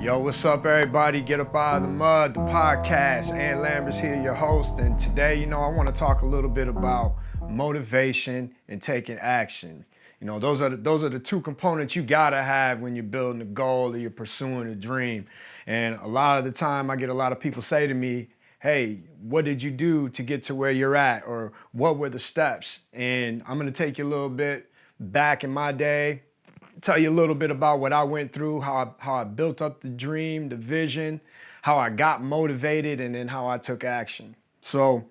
Yo, what's up, everybody? Get Up Out of the Mud, the podcast. Ann Lambert's here, your host. And today, I want to talk a little bit about motivation and taking action. Those are the two components you gotta have when you're building a goal or you're pursuing a dream. And a lot of the time, I get a lot of people say to me, "Hey, what did you do to get to where you're at?" Or "What were the steps?" And I'm gonna take you a little bit back in my day, tell you a little bit about what I went through, how I built up the dream, the vision, how I got motivated, and then how I took action. So,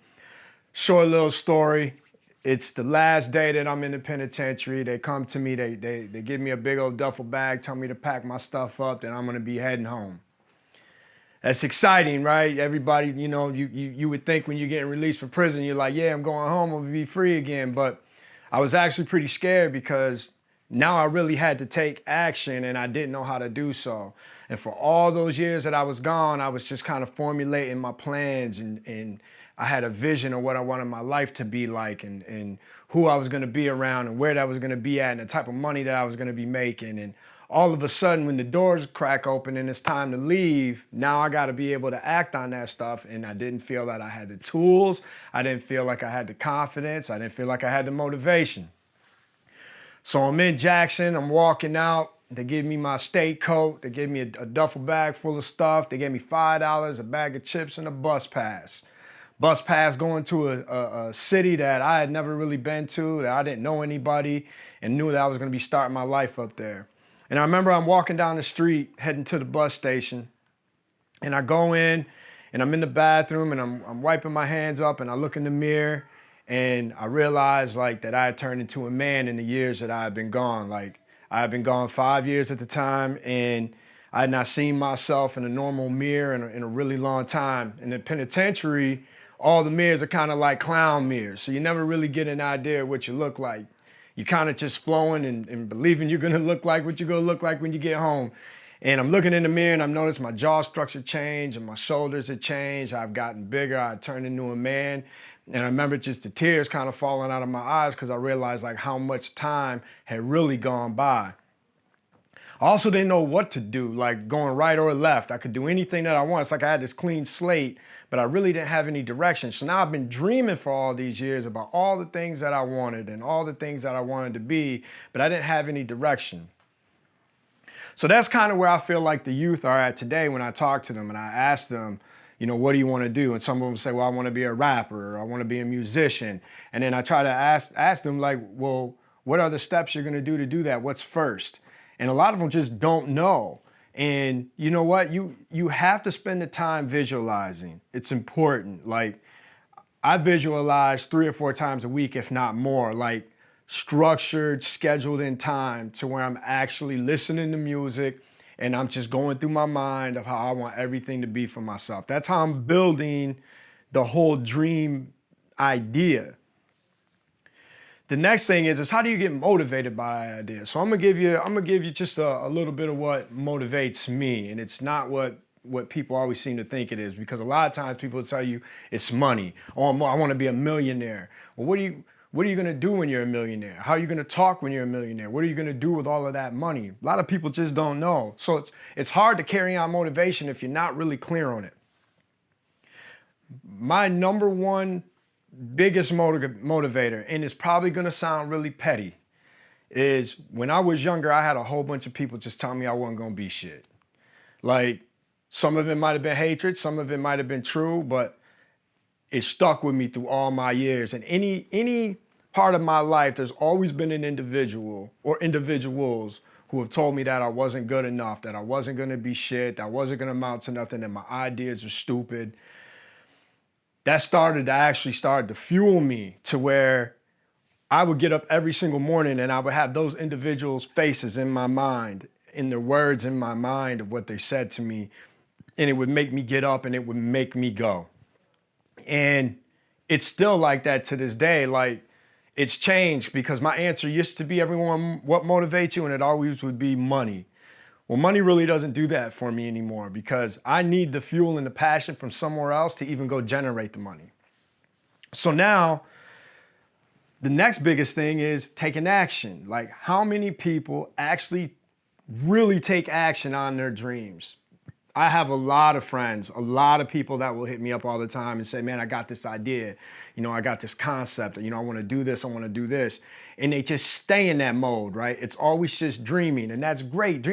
short little story. It's the last day that I'm in the penitentiary. They come to me, they give me a big old duffel bag, tell me to pack my stuff up, then I'm gonna be heading home. That's exciting, right? Everybody, you would think when you're getting released from prison, you're like, yeah, I'm going home, I'm gonna be free again. But I was actually pretty scared because now I really had to take action and I didn't know how to do so. And for all those years that I was gone, I was just kind of formulating my plans and I had a vision of what I wanted my life to be like and who I was gonna be around and where that was gonna be at and the type of money that I was gonna be making. And all of a sudden, when the doors crack open and it's time to leave, now I gotta be able to act on that stuff. And I didn't feel that I had the tools. I didn't feel like I had the confidence. I didn't feel like I had the motivation. So I'm in Jackson, I'm walking out. They give me my state coat. They gave me a duffel bag full of stuff. They gave me $5, a bag of chips, and a bus pass. Bus pass going to a city that I had never really been to, that I didn't know anybody, and knew that I was gonna be starting my life up there. And I remember I'm walking down the street, heading to the bus station, and I go in, and I'm in the bathroom, and I'm wiping my hands up, and I look in the mirror, and I realized like that I had turned into a man in the years that I had been gone. Like I had been gone 5 years at the time, and I had not seen myself in a normal mirror in a really long time. In the penitentiary, all the mirrors are kind of like clown mirrors, so you never really get an idea of what you look like. You kind of just flowing and believing you're gonna look like what you're gonna look like when you get home. And I'm looking in the mirror and I've noticed my jaw structure changed and my shoulders had changed. I've gotten bigger. I turned into a man. And I remember just the tears kind of falling out of my eyes because I realized like how much time had really gone by. I also didn't know what to do, like going right or left. I could do anything that I want. It's like I had this clean slate, but I really didn't have any direction. So now I've been dreaming for all these years about all the things that I wanted and all the things that I wanted to be, but I didn't have any direction. So that's kind of where I feel like the youth are at today when I talk to them and I ask them, what do you want to do? And some of them say, well, I want to be a rapper or I want to be a musician. And then I try to ask them like, well, what are the steps you're going to do that? What's first? And a lot of them just don't know. And you know what? You have to spend the time visualizing. It's important. Like I visualize 3 or 4 times a week, if not more, like structured, scheduled in time to where I'm actually listening to music and I'm just going through my mind of how I want everything to be for myself. That's how I'm building the whole dream idea. The next thing is how do you get motivated by an idea? So I'm gonna give you just a little bit of what motivates me, and it's not what people always seem to think it is, because a lot of times people tell you it's money. Oh, I want to be a millionaire. Well, what are you gonna do when you're a millionaire? How are you gonna talk when you're a millionaire? What are you gonna do with all of that money? A lot of people just don't know. So it's hard to carry on motivation if you're not really clear on it. My number one biggest motivator, and it's probably gonna sound really petty, is when I was younger, I had a whole bunch of people just tell me I wasn't gonna be shit. Like some of it might have been hatred, some of it might have been true, but it stuck with me through all my years. And any part of my life, there's always been an individual or individuals who have told me that I wasn't good enough, that I wasn't gonna be shit, that I wasn't gonna amount to nothing, that my ideas were stupid. That started to fuel me to where I would get up every single morning and I would have those individuals' faces in my mind, in their words in my mind of what they said to me. And it would make me get up and it would make me go. And it's still like that to this day. Like it's changed because my answer used to be everyone, what motivates you? And it always would be money. Well, money really doesn't do that for me anymore because I need the fuel and the passion from somewhere else to even go generate the money. So now the next biggest thing is taking action. Like how many people actually really take action on their dreams? I have a lot of friends, a lot of people that will hit me up all the time and say, man, I got this idea. I got this concept. I want to do this. I want to do this. And they just stay in that mode, right? It's always just dreaming. And that's great.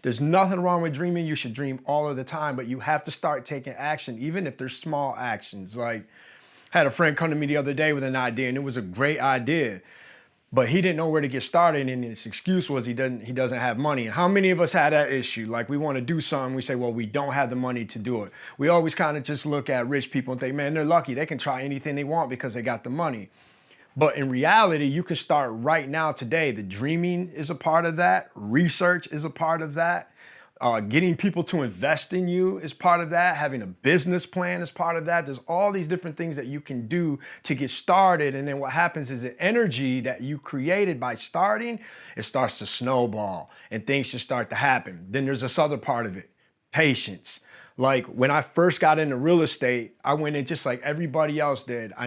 There's nothing wrong with dreaming. You should dream all of the time, but you have to start taking action, even if there's small actions. Like, I had a friend come to me the other day with an idea, and it was a great idea. But he didn't know where to get started, and his excuse was he doesn't have money. And how many of us had that issue? Like, we want to do something, we say, well, we don't have the money to do it. We always kind of just look at rich people and think, man, they're lucky. They can try anything they want because they got the money. But in reality, you can start right now today. The dreaming is a part of that. Research is a part of that. Getting people to invest in you is part of that. Having a business plan is part of that. There's all these different things that you can do to get started. And then what happens is the energy that you created by starting, it starts to snowball and things just start to happen. Then there's this other part of it, patience. Like, when I first got into real estate, I went in just like everybody else did. I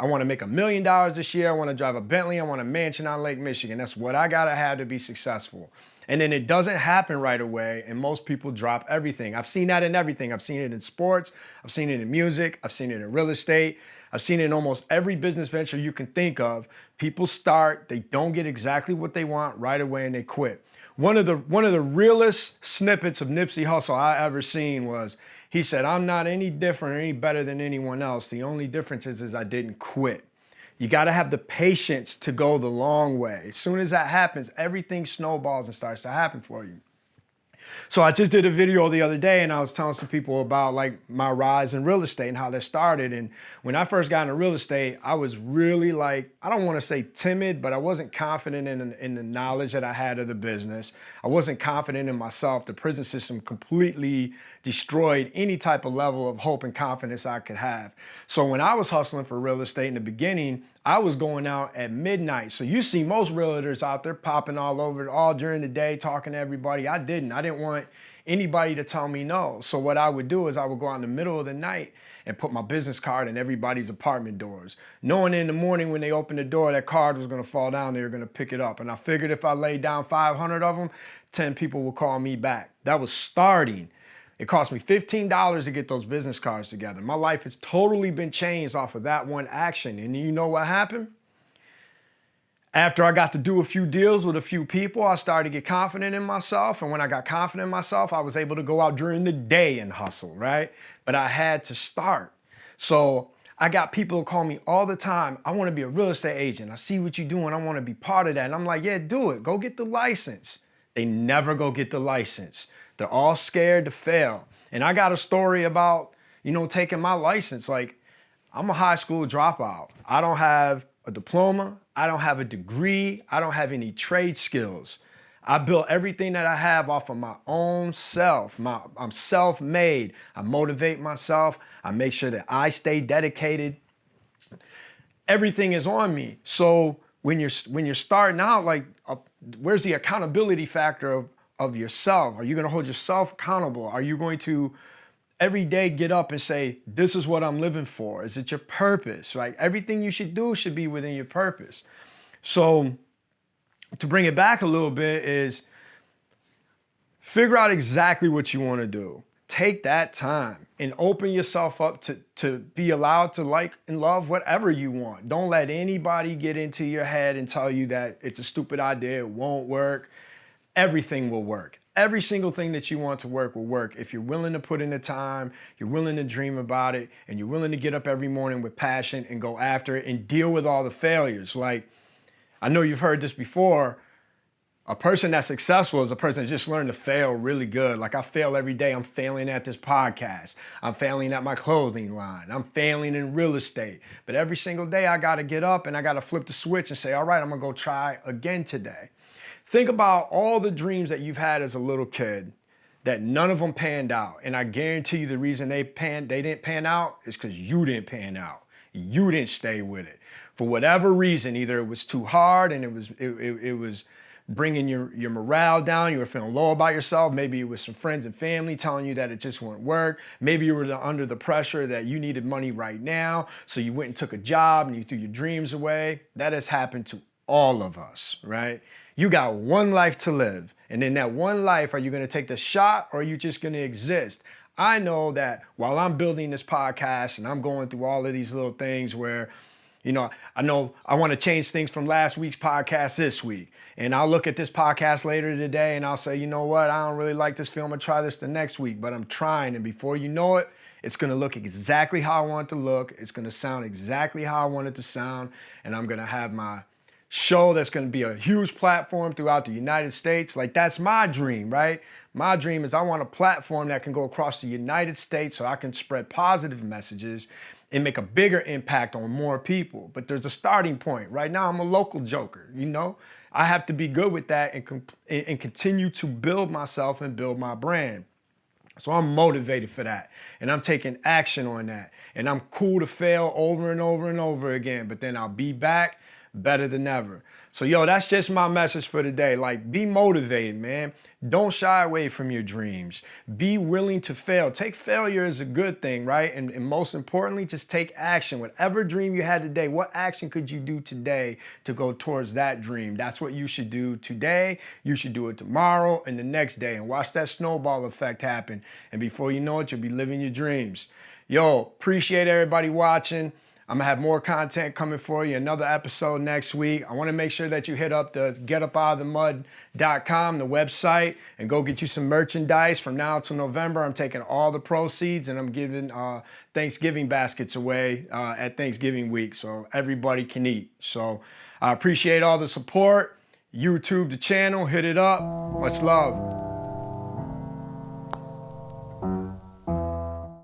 want to make $1 million this year. I want to drive a Bentley. I want a mansion on Lake Michigan. That's what I got to have to be successful. And then it doesn't happen right away, and most people drop everything. I've seen that in everything. I've seen it in sports. I've seen it in music. I've seen it in real estate. I've seen it in almost every business venture you can think of. People start, they don't get exactly what they want right away, and they quit. One of the realest snippets of Nipsey Hussle I ever seen was, he said, I'm not any different or any better than anyone else. The only difference is I didn't quit. You got to have the patience to go the long way. As soon as that happens, everything snowballs and starts to happen for you. So I just did a video the other day, and I was telling some people about like my rise in real estate and how that started. And when I first got into real estate, I was really like, I don't want to say timid, but I wasn't confident in the knowledge that I had of the business. I wasn't confident in myself. The prison system completely destroyed any type of level of hope and confidence I could have. So when I was hustling for real estate in the beginning, I was going out at midnight. So you see most realtors out there popping all over all during the day, talking to everybody. I didn't want anybody to tell me no. So what I would do is I would go out in the middle of the night and put my business card in everybody's apartment doors, knowing in the morning when they opened the door, that card was gonna fall down, they were gonna pick it up. And I figured if I laid down 500 of them, 10 people would call me back. That was starting. It cost me $15 to get those business cards together. My life has totally been changed off of that one action. And you know what happened? After I got to do a few deals with a few people, I started to get confident in myself. And when I got confident in myself, I was able to go out during the day and hustle, right? But I had to start. So I got people who call me all the time. I want to be a real estate agent. I see what you're doing. I want to be part of that. And I'm like, yeah, do it. Go get the license. They never go get the license. They're all scared to fail. And I got a story about, taking my license. Like, I'm a high school dropout. I don't have a diploma. I don't have a degree. I don't have any trade skills. I built everything that I have off of my own self. I'm self-made. I motivate myself. I make sure that I stay dedicated. Everything is on me. So when you're starting out, like, where's the accountability factor of yourself? Are you going to hold yourself accountable? Are you going to every day get up and say, this is what I'm living for? Is it your purpose, right? Everything you should do should be within your purpose. So to bring it back a little bit is figure out exactly what you want to do. Take that time and open yourself up to be allowed to like and love whatever you want. Don't let anybody get into your head and tell you that it's a stupid idea, it won't work. Everything will work. Every single thing that you want to work will work if you're willing to put in the time, you're willing to dream about it, and you're willing to get up every morning with passion and go after it and deal with all the failures. Like, I know you've heard this before. A person that's successful is a person that just learned to fail really good. Like, I fail every day. I'm failing at this podcast. I'm failing at my clothing line. I'm failing in real estate. But every single day I got to get up and I got to flip the switch and say, all right, I'm going to go try again today. Think about all the dreams that you've had as a little kid that none of them panned out. And I guarantee you the reason they didn't pan out is because you didn't pan out. You didn't stay with it. For whatever reason, either it was too hard and it was bringing your morale down. You were feeling low about yourself. Maybe it was some friends and family telling you that it just wouldn't work. Maybe you were under the pressure that you needed money right now. So you went and took a job and you threw your dreams away. That has happened to all of us, right? You got one life to live. And in that one life, are you going to take the shot or are you just going to exist? I know that while I'm building this podcast and I'm going through all of these little things where, I know I want to change things from last week's podcast this week. And I'll look at this podcast later today and I'll say, you know what? I don't really like this film. I'll try this the next week, but I'm trying. And before you know it, it's going to look exactly how I want it to look. It's going to sound exactly how I want it to sound. And I'm going to have my show that's going to be a huge platform throughout the United States. Like, that's my dream, right? My dream is I want a platform that can go across the United States so I can spread positive messages and make a bigger impact on more people. But there's a starting point. Right now, I'm a local joker, I have to be good with that and continue to build myself and build my brand. So I'm motivated for that. And I'm taking action on that. And I'm cool to fail over and over and over again. But then I'll be back better than ever. So, that's just my message for today. Like, be motivated, man. Don't shy away from your dreams. Be willing to fail. Take failure as a good thing, right? And most importantly, just take action. Whatever dream you had today, what action could you do today to go towards that dream? That's what you should do today. You should do it tomorrow and the next day, and watch that snowball effect happen. And before you know it, you'll be living your dreams. Appreciate everybody watching. I'm going to have more content coming for you, another episode next week. I want to make sure that you hit up the getoutofthemud.com, the website, and go get you some merchandise. From now till November, I'm taking all the proceeds and I'm giving Thanksgiving baskets away at Thanksgiving week so everybody can eat. So I appreciate all the support. YouTube, the channel, hit it up. Much love.